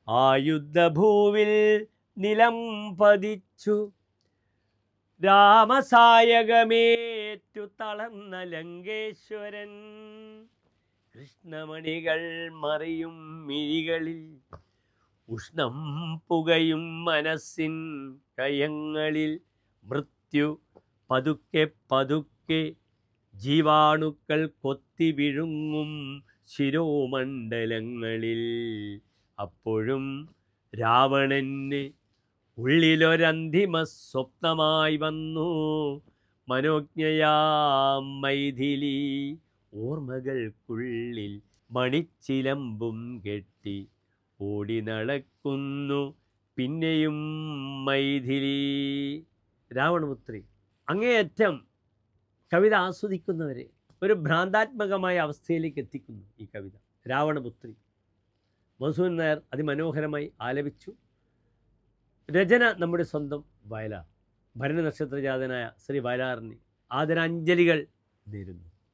ആ യുദ്ധഭൂവിൽ നിലം പതിച്ചു രാമസായകമേറ്റു തളർന്ന ലങ്കേശ്വരൻ. കൃഷ്ണമണികൾ മറിയും മിഴികളിൽ ഉഷ്ണം പുകയും മനസ്സിൻ കയങ്ങളിൽ മൃത്യു പതുക്കെ പതുക്കെ ജീവാണുക്കൾ കൊത്തി വിഴുങ്ങും ശിരോമണ്ഡലങ്ങളിൽ. അപ്പോഴും രാവണന് ഉള്ളിലൊരന്തിമ സ്വപ്നമായി വന്നു. മനോജ്ഞയാം മൈഥിലി ഓർമ്മകൾക്കുള്ളിൽ മണിച്ചിലമ്പും കെട്ടി ഓടി നടക്കുന്നു പിന്നെയും മൈഥിലി. രാവണപുത്രി അങ്ങേയറ്റം കവിത ആസ്വദിക്കുന്നവരെ ഒരു ഭ്രാന്താത്മകമായ അവസ്ഥയിലേക്ക് എത്തിക്കുന്നു ഈ കവിത. രാവണപുത്രി മധുസൂദനൻ നായർ അതിമനോഹരമായി ആലപിച്ചു. രചന നമ്മുടെ സ്വന്തം വയലാർ. ഭരണ നക്ഷത്രജാതനായ ശ്രീ വയലാറിന് ആദരാഞ്ജലികൾ നേരുന്നു.